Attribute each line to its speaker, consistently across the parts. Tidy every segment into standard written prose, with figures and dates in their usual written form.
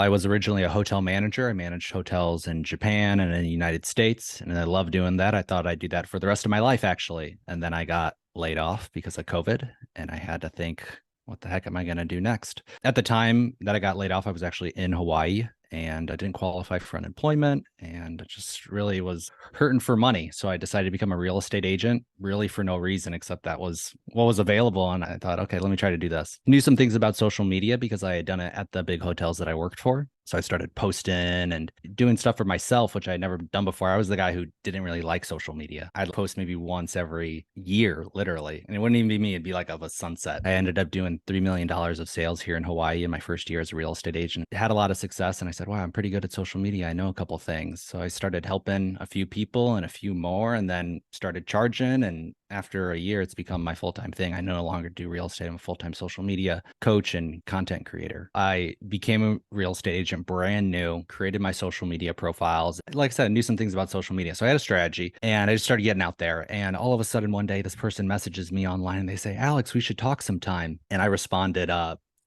Speaker 1: I was originally a hotel manager. I managed hotels in Japan and in the United States, and I love doing that. I thought I'd do that for the rest of my life, actually. And then I got laid off because of COVID, and I had to think, what the heck am I going to do next? At the time that I got laid off, I was actually in Hawaii and I didn't qualify for unemployment and I just really was hurting for money. So I decided to become a real estate agent, really for no reason except that was what was available. And I thought, okay, let me try to do this. Knew some things about social media because I had done it at the big hotels that I worked for. So I started posting and doing stuff for myself, which I'd never done before. I was the guy who didn't really like social media. I'd post maybe once every year, literally. And it wouldn't even be me, it'd be like of a sunset. I ended up doing $3 million of sales here in Hawaii in my first year as a real estate agent. Had a lot of success. And I said, wow, I'm pretty good at social media. I know a couple things. So I started helping a few people and a few more, and then started charging. And after a year, it's become my full-time thing. I no longer do real estate. I'm a full-time social media coach and content creator. I became a real estate agent brand new, created my social media profiles. Like I said, I knew some things about social media. So I had a strategy and I just started getting out there. And all of a sudden one day, this person messages me online and they say, Alex, we should talk sometime. And I responded,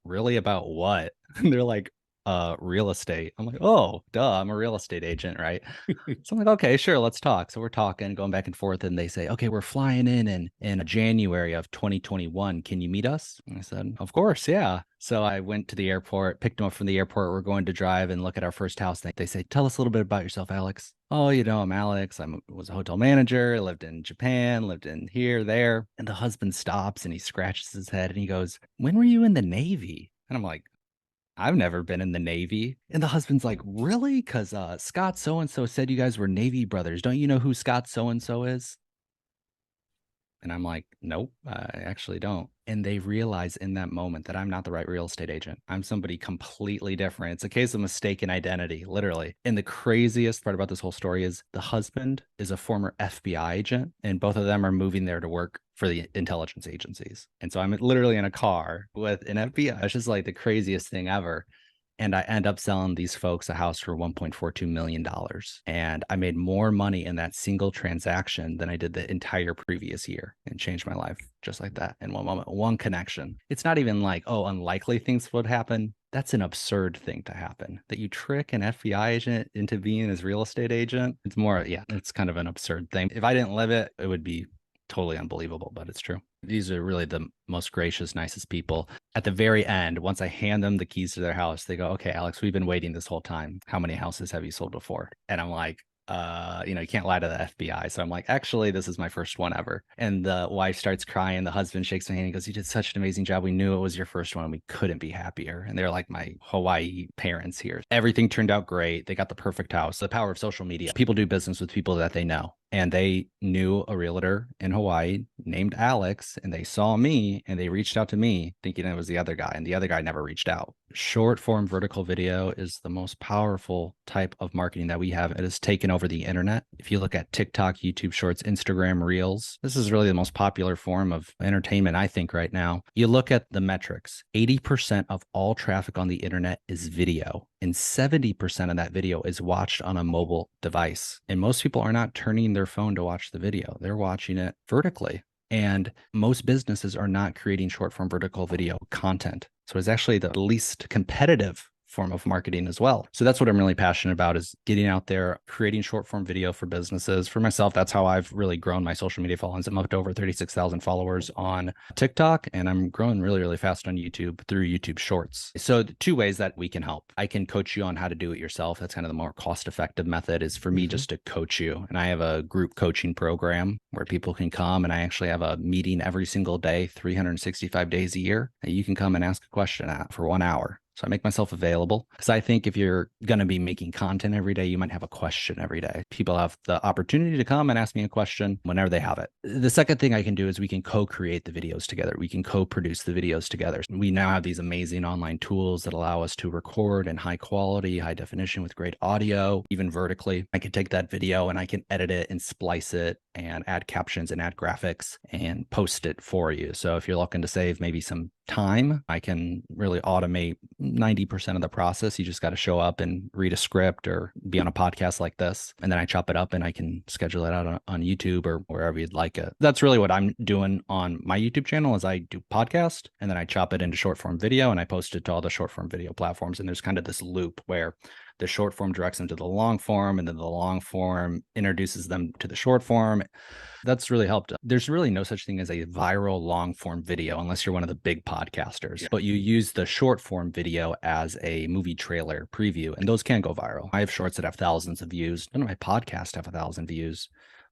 Speaker 1: really about what? And they're like, real estate. I'm like, oh, duh, I'm a real estate agent, right? So I'm like, okay, sure, let's talk. So we're talking, going back and forth, and they say, okay, we're flying in January of 2021. Can you meet us? And I said, of course, yeah. So I went to the airport, picked them up from the airport. We're going to drive and look at our first house. They say, tell us a little bit about yourself, Alex. Oh, I'm Alex. I was a hotel manager, lived in Japan, lived in here, there. And the husband stops and he scratches his head and he goes, when were you in the Navy? And I'm like, I've never been in the Navy. And the husband's like, really? Because Scott so and so said you guys were Navy brothers. Don't you know who Scott so and so is? And I'm like, nope, I actually don't. And they realize in that moment that I'm not the right real estate agent. I'm somebody completely different. It's a case of mistaken identity, literally. And the craziest part about this whole story is the husband is a former FBI agent, and both of them are moving there to work for the intelligence agencies. And so I'm literally in a car with an FBI. It's just like the craziest thing ever. And I end up selling these folks a house for $1.42 million. And I made more money in that single transaction than I did the entire previous year and changed my life just like that in one moment, one connection. It's not even like, oh, unlikely things would happen. That's an absurd thing to happen. That you trick an FBI agent into being his real estate agent. It's more, yeah, it's kind of an absurd thing. If I didn't live it, it would be totally unbelievable, but it's true. These are really the most gracious, nicest people. At the very end, once I hand them the keys to their house, they go, okay, Alex, we've been waiting this whole time. How many houses have you sold before? And I'm like, you can't lie to the FBI. So I'm like, actually, this is my first one ever. And the wife starts crying. The husband shakes my hand. He goes, you did such an amazing job. We knew it was your first one. And we couldn't be happier. And they're like my Hawaii parents here. Everything turned out great. They got the perfect house. The power of social media. People do business with people that they know. And they knew a realtor in Hawaii named Alex, and they saw me and they reached out to me thinking it was the other guy, and the other guy never reached out. Short form vertical video is the most powerful type of marketing that we have. It has taken over the internet. If you look at TikTok, YouTube Shorts, Instagram Reels, this is really the most popular form of entertainment, I think, right now. You look at the metrics, 80% of all traffic on the internet is video, and 70% of that video is watched on a mobile device. And most people are not turning their phone to watch the video. They're watching it vertically. And most businesses are not creating short form vertical video content. So it's actually the least competitive form of marketing as well. So that's what I'm really passionate about, is getting out there, creating short form video for businesses. For myself, that's how I've really grown my social media followings. I'm up to over 36,000 followers on TikTok, and I'm growing really, really fast on YouTube through YouTube Shorts. So the two ways that we can help. I can coach you on how to do it yourself. That's kind of the more cost-effective method, is for me just to coach you. And I have a group coaching program where people can come, and I actually have a meeting every single day, 365 days a year, that you can come and ask a question at for 1 hour. So I make myself available because I think if you're going to be making content every day, you might have a question every day. People have the opportunity to come and ask me a question whenever they have it. The second thing I can do is we can co-create the videos together. We can co-produce the videos together. We now have these amazing online tools that allow us to record in high quality, high definition with great audio, even vertically. I can take that video and I can edit it and splice it and add captions and add graphics and post it for you. So if you're looking to save maybe some time, I can really automate 90% of the process. You just got to show up and read a script or be on a podcast like this. And then I chop it up and I can schedule it out on YouTube or wherever you'd like it. That's really what I'm doing on my YouTube channel is I do podcast and then I chop it into short form video and I post it to all the short form video platforms. And there's kind of this loop where the short form directs them to the long form and then the long form introduces them to the short form. That's really helped. There's really no such thing as a viral long form video unless you're one of the big podcasters, but you use the short form video as a movie trailer preview, and those can go viral. I have shorts that have thousands of views. None of my podcasts have 1,000 views,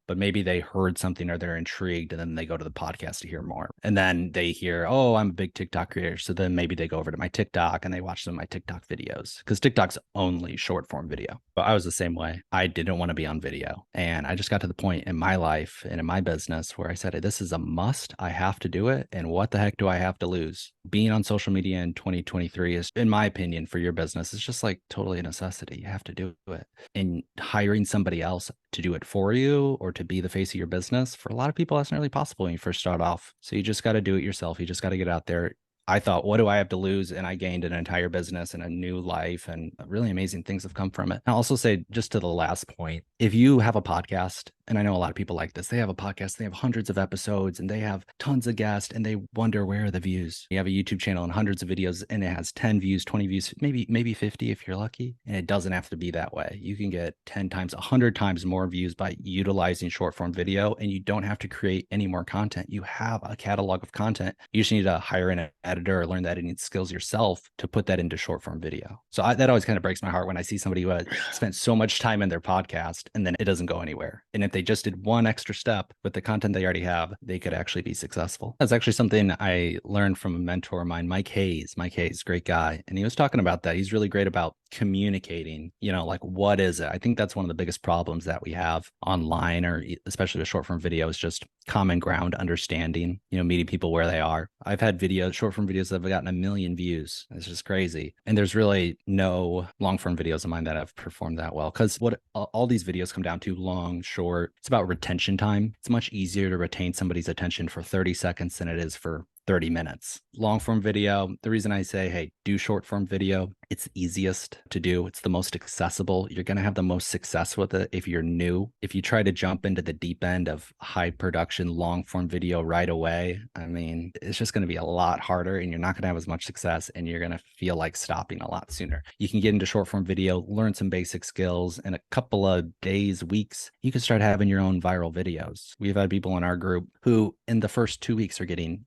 Speaker 1: but maybe they heard something or they're intrigued and then they go to the podcast to hear more. And then they hear, oh, I'm a big TikTok creator. So then maybe they go over to my TikTok and they watch some of my TikTok videos because TikTok's only short form video. But I was the same way. I didn't want to be on video. And I just got to the point in my life and in my business where I said, this is a must. I have to do it. And what the heck do I have to lose? Being on social media in 2023 is, in my opinion, for your business, it's just like totally a necessity. You have to do it. And hiring somebody else to do it for you or to be the face of your business, for a lot of people, that's not really possible when you first start off. So you just got to do it yourself. You just got to get out there. I thought, what do I have to lose? And I gained an entire business and a new life, and really amazing things have come from it. I'll also say, just to the last point, if you have a podcast, and I know a lot of people like this, they have a podcast, they have hundreds of episodes and they have tons of guests and they wonder, where are the views? You have a YouTube channel and hundreds of videos and it has 10 views, 20 views, maybe 50 if you're lucky. And it doesn't have to be that way. You can get 10 times, 100 times more views by utilizing short form video, and you don't have to create any more content. You have a catalog of content. You just need to hire an editor or learn the editing skills yourself to put that into short form video. So that always kind of breaks my heart when I see somebody who has spent so much time in their podcast and then it doesn't go anywhere. And if they just did one extra step with the content they already have, they could actually be successful. That's actually something I learned from a mentor of mine, Mike Hayes. Mike Hayes, great guy. And he was talking about that. He's really great about communicating, like, what is it? I think that's one of the biggest problems that we have online, or especially with short form video, is just common ground understanding, meeting people where they are. I've had short form videos that have gotten 1 million views. It's just crazy. And there's really no long form videos of mine that have performed that well, because what all these videos come down to, long, short, it's about retention time. It's much easier to retain somebody's attention for 30 seconds than it is for 30 minutes. Long form video, the reason I say, hey, do short form video, it's easiest to do. It's the most accessible. You're going to have the most success with it if you're new. If you try to jump into the deep end of high production long form video right away, I mean, it's just going to be a lot harder and you're not going to have as much success and you're going to feel like stopping a lot sooner. You can get into short form video, learn some basic skills, in a couple of days, weeks, you can start having your own viral videos. We've had people in our group who in the first 2 weeks are getting,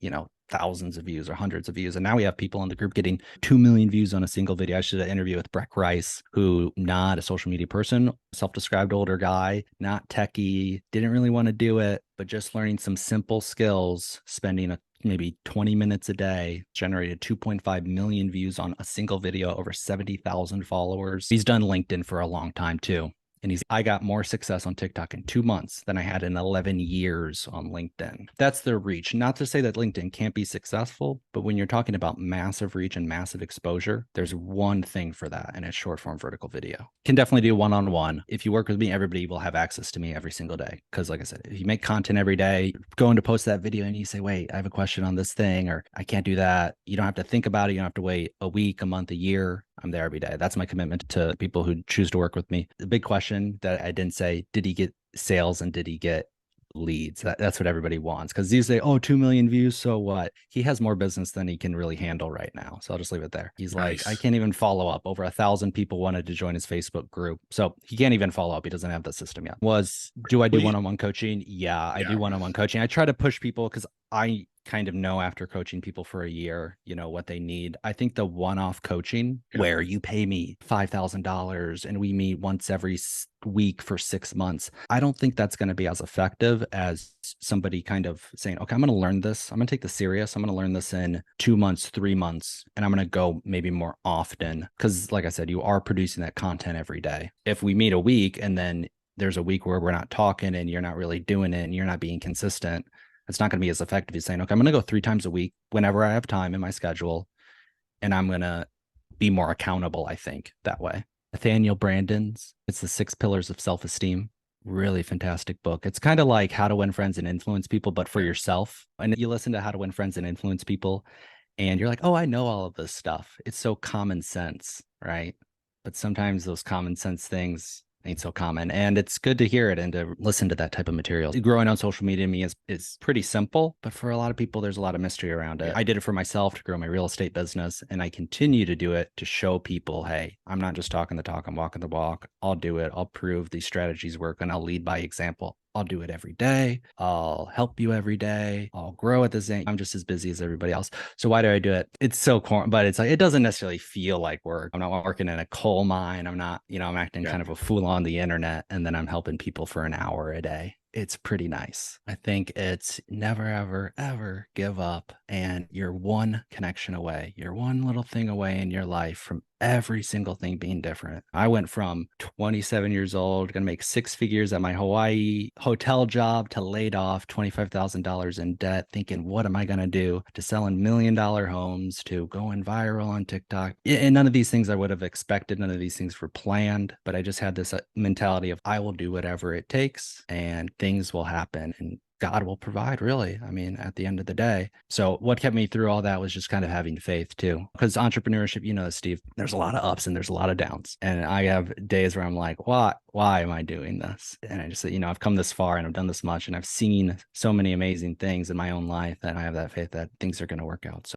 Speaker 1: thousands of views or hundreds of views. And now we have people in the group getting 2 million views on a single video. I should have interviewed with Breck Rice, who not a social media person, self-described older guy, not techie, didn't really want to do it, but just learning some simple skills, spending maybe 20 minutes a day, generated 2.5 million views on a single video, over 70,000 followers. He's done LinkedIn for a long time too. And I got more success on TikTok in 2 months than I had in 11 years on LinkedIn. That's their reach. Not to say that LinkedIn can't be successful, but when you're talking about massive reach and massive exposure, there's one thing for that, and it's short form vertical video. Can definitely do one-on-one. If you work with me, everybody will have access to me every single day. Because like I said, if you make content every day, going to post that video and you say, wait, I have a question on this thing, or I can't do that. You don't have to think about it. You don't have to wait a week, a month, a year. I'm there every day. That's my commitment to people who choose to work with me. The big question that I didn't say, did he get sales and did he get leads? That's what everybody wants, because these say, 2 million views, so what? He has more business than he can really handle right now. So I'll just leave it there. He's nice. Like, I can't even follow up. Over 1,000 people wanted to join his Facebook group. So he can't even follow up. He doesn't have the system yet. Do I do one-on-one coaching? Yeah, I do one-on-one coaching. I try to push people because I kind of know after coaching people for a year, what they need. I think the one-off coaching where you pay me $5,000 and we meet once every week for 6 months, I don't think that's going to be as effective as somebody kind of saying, okay, I'm going to learn this. I'm going to take this serious. I'm going to learn this in 2 months, 3 months, and I'm going to go maybe more often. Because like I said, you are producing that content every day. If we meet a week and then there's a week where we're not talking and you're not really doing it and you're not being consistent, it's not going to be as effective as saying, okay, I'm going to go 3 times a week whenever I have time in my schedule, and I'm going to be more accountable, I think, that way. Nathaniel Brandon's, it's the 6 pillars of self-esteem. Really fantastic book. It's kind of like How to Win Friends and Influence People, but for yourself. And you listen to How to Win Friends and Influence People, and you're like, oh, I know all of this stuff. It's so common sense, right? But sometimes those common sense things ain't so common. And it's good to hear it and to listen to that type of material. Growing on social media to me is pretty simple, but for a lot of people, there's a lot of mystery around it. I did it for myself to grow my real estate business, and I continue to do it to show people, hey, I'm not just talking the talk, I'm walking the walk. I'll do it. I'll prove these strategies work, and I'll lead by example. I'll do it every day. I'll help you every day. I'll grow at the same. I'm just as busy as everybody else. So why do I do it? It's so corn, but it's like it doesn't necessarily feel like work. I'm not working in a coal mine. I'm not, I'm acting
Speaker 2: Yeah.
Speaker 1: kind of a fool on the internet, and then I'm helping people for an hour a day. It's pretty nice. I think it's never, ever, ever give up. And you're one connection away. You're one little thing away in your life from every single thing being different. I went from 27 years old, gonna make 6 figures at my Hawaii hotel job, to laid off, $25,000 in debt, thinking, what am I gonna do? To selling $1 million homes, to going viral on TikTok. And none of these things I would have expected. None of these things were planned, but I just had this mentality of I will do whatever it takes and things will happen. And God will provide, really. I mean, at the end of the day. So, what kept me through all that was just kind of having faith too. Because entrepreneurship, Steve, there's a lot of ups and there's a lot of downs. And I have days where I'm like, why am I doing this? And I just say, I've come this far and I've done this much and I've seen so many amazing things in my own life that I have that faith that things are going to work out. So,